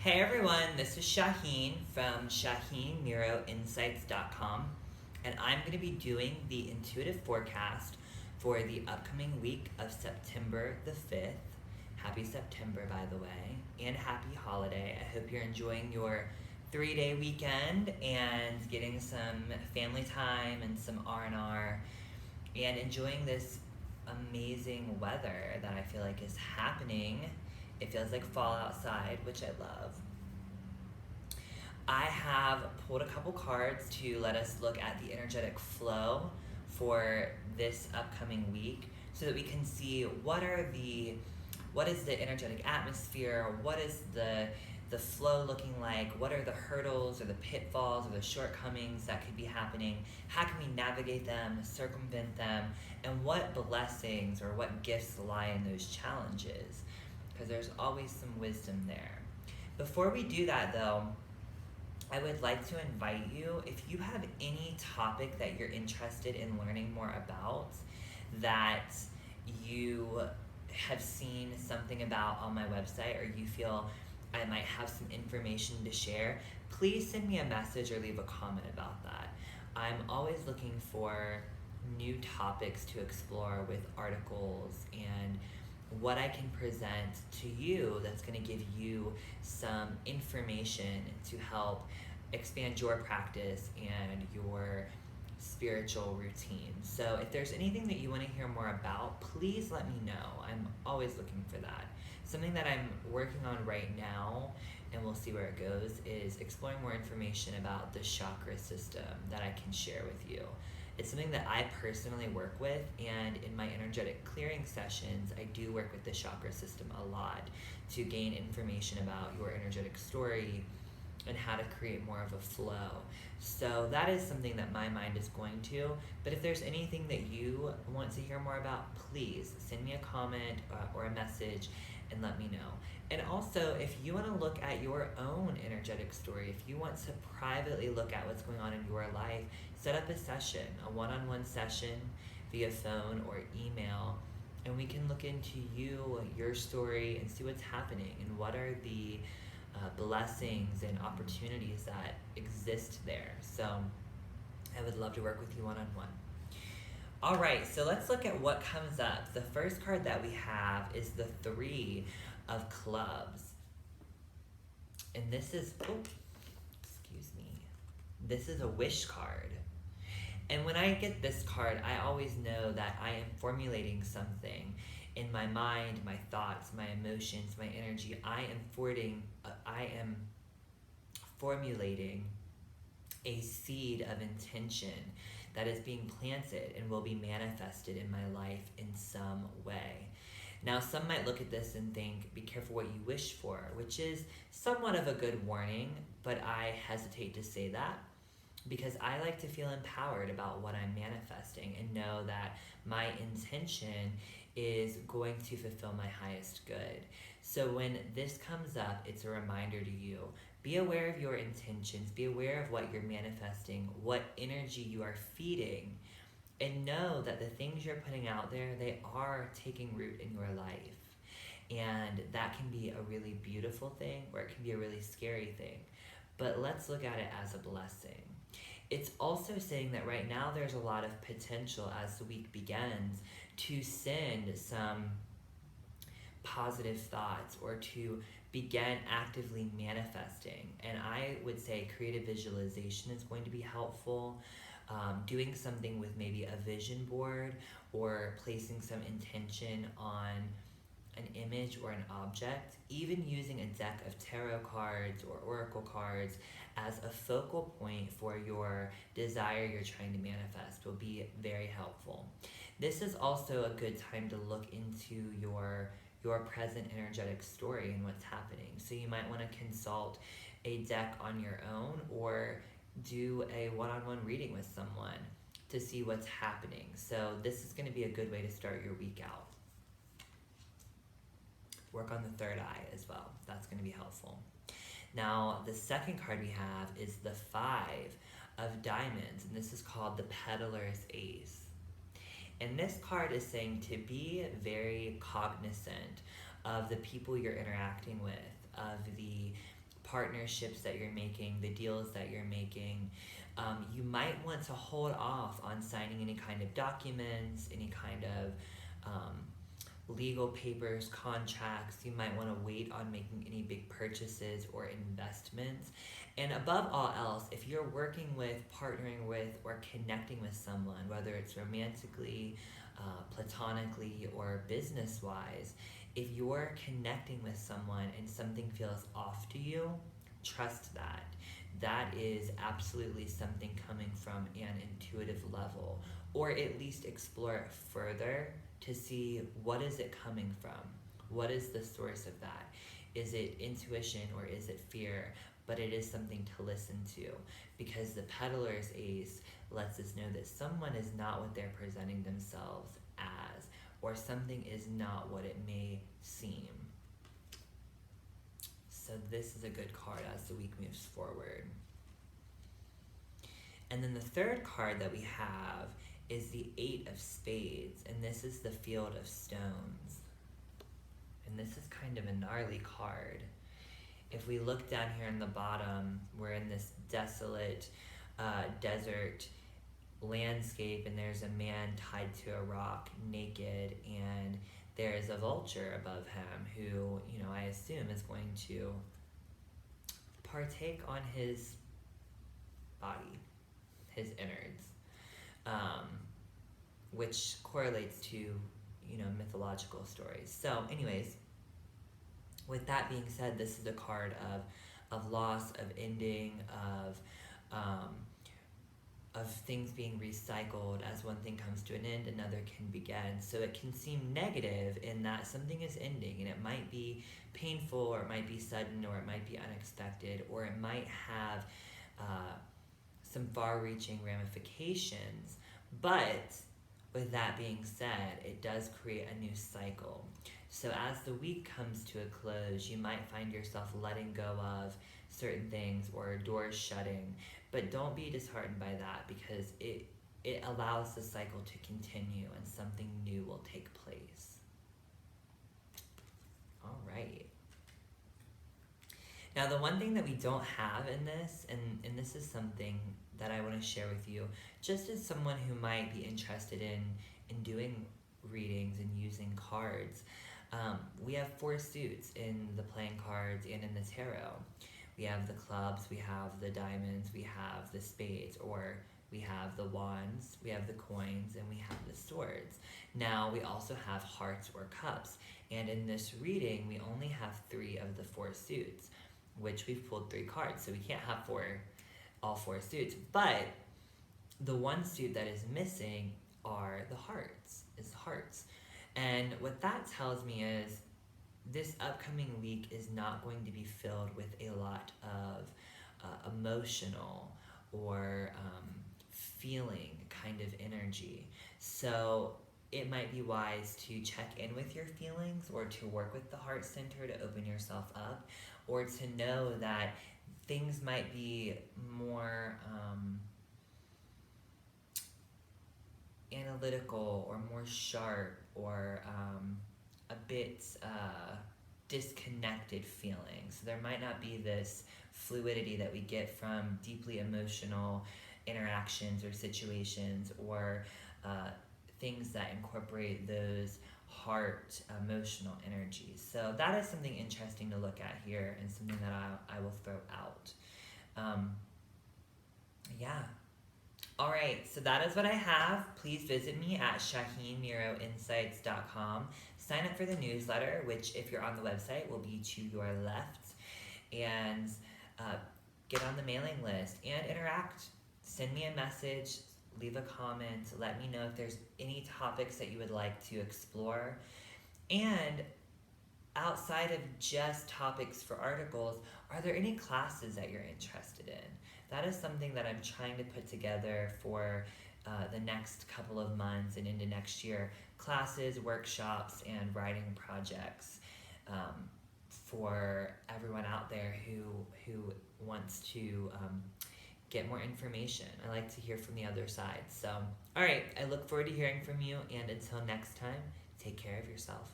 Hey everyone, this is Shaheen from ShaheenNeuroInsights.com, and I'm going to be doing the intuitive forecast for the upcoming week of September the 5th. Happy September, by the way, and happy holiday. I hope you're enjoying your 3-day weekend and getting some family time and some R&R and enjoying this amazing weather that I feel like is happening. It feels like fall outside, which I love. I have pulled a couple cards to let us look at the energetic flow for this upcoming week so that we can see what is the energetic atmosphere, what is the flow looking like, what are the hurdles or the pitfalls or the shortcomings that could be happening, how can we navigate them, circumvent them, and what blessings or what gifts lie in those challenges, because there's always some wisdom there. Before we do that though, I would like to invite you, if you have any topic that you're interested in learning more about, that you have seen something about on my website, or you feel I might have some information to share, please send me a message or leave a comment about that. I'm always looking for new topics to explore with articles and what I can present to you that's going to give you some information to help expand your practice and your spiritual routine. So if there's anything that you want to hear more about, please let me know. I'm always looking for that. Something that I'm working on right now, and we'll see where it goes, is exploring more information about the chakra system that I can share with you. It's something that I personally work with, and in my energetic clearing sessions, I do work with the chakra system a lot to gain information about your energetic story and how to create more of a flow. So that is something that my mind is going to, but if there's anything that you want to hear more about, please send me a comment or a message and let me know. And also, if you want to look at your own energetic story, if you want to privately look at what's going on in your life, set up a session, a one-on-one session via phone or email, and we can look into you, your story, and see what's happening and what are the blessings and opportunities that exist there. So I would love to work with you one-on-one. All right, so let's look at what comes up. The first card that we have is the 3 of Clubs. And this is, this is a wish card. And when I get this card, I always know that I am formulating something in my mind, my thoughts, my emotions, my energy. I am formulating a seed of intention that is being planted and will be manifested in my life in some way. Now, some might look at this and think, be careful what you wish for, which is somewhat of a good warning, but I hesitate to say that because I like to feel empowered about what I'm manifesting and know that my intention is going to fulfill my highest good. So when this comes up, it's a reminder to you. Be aware of your intentions, be aware of what you're manifesting, what energy you are feeding, and know that the things you're putting out there, they are taking root in your life. And that can be a really beautiful thing, or it can be a really scary thing. But let's look at it as a blessing. It's also saying that right now there's a lot of potential as the week begins to send some positive thoughts or to begin actively manifesting. And I would say creative visualization is going to be helpful. Doing something with maybe a vision board or placing some intention on an image or an object, even using a deck of tarot cards or oracle cards as a focal point for your desire you're trying to manifest will be very helpful. This is also a good time to look into your present energetic story and what's happening. So you might want to consult a deck on your own or do a one-on-one reading with someone to see what's happening. So this is going to be a good way to start your week out. Work on the third eye as well. That's going to be helpful. Now, the second card we have is the 5 of Diamonds, and this is called the Peddler's Ace. And this card is saying to be very cognizant of the people you're interacting with, of the partnerships that you're making, the deals that you're making. You might want to hold off on signing any kind of documents, any kind of legal papers, contracts. You might want to wait on making any big purchases or investments. And above all else, if you're working with, partnering with, or connecting with someone, whether it's romantically, platonically, or business wise, if you're connecting with someone and something feels off to you, trust that. That is absolutely something coming from an intuitive level, or at least explore it further to see what is it coming from. What is the source of that? Is it intuition or is it fear? But it is something to listen to, because the peddler's ace lets us know that someone is not what they're presenting themselves as, or something is not what it may seem. So this is a good card as the week moves forward. And then the third card that we have is the Eight of Spades, and this is the Field of Stones. And this is kind of a gnarly card. If we look down here in the bottom, we're in this desolate desert landscape, and there's a man tied to a rock, naked, and there's a vulture above him who, I assume is going to partake on his body, his innards, which correlates to, mythological stories. So anyways, with that being said, this is a card of loss, of ending, of things being recycled. As one thing comes to an end, another can begin. So it can seem negative in that something is ending, and it might be painful, or it might be sudden, or it might be unexpected, or it might have some far-reaching ramifications. But with that being said, it does create a new cycle. So as the week comes to a close, you might find yourself letting go of certain things or doors shutting, but don't be disheartened by that, because it allows the cycle to continue and something new will take place. All right. Now, the one thing that we don't have in this, and this is something that I want to share with you, just as someone who might be interested in doing readings and using cards, we have 4 suits in the playing cards and in the tarot. We have the clubs, we have the diamonds, we have the spades, or we have the wands, we have the coins, and we have the swords. Now, we also have hearts or cups. And in this reading, we only have 3 of the 4 suits, which we've pulled 3 cards, so we can't have all 4 suits. But the one suit that is missing are the hearts. And what that tells me is this upcoming week is not going to be filled with a lot of emotional or feeling kind of energy. So it might be wise to check in with your feelings, or to work with the heart center to open yourself up, or to know that things might be more analytical, or more sharp, or a bit disconnected feeling. So there might not be this fluidity that we get from deeply emotional interactions or situations, or things that incorporate those heart emotional energies. So that is something interesting to look at here, and something that I will throw out. Yeah. All right, so that is what I have. Please visit me at ShaheenNeuroInsights.com. Sign up for the newsletter, which, if you're on the website, will be to your left. And get on the mailing list and interact. Send me a message, leave a comment, let me know if there's any topics that you would like to explore. And outside of just topics for articles, are there any classes that you're interested in? That is something that I'm trying to put together for the next couple of months and into next year. Classes, workshops, and writing projects for everyone out there who wants to get more information. I like to hear from the other side. So, all right, I look forward to hearing from you, and until next time, take care of yourself.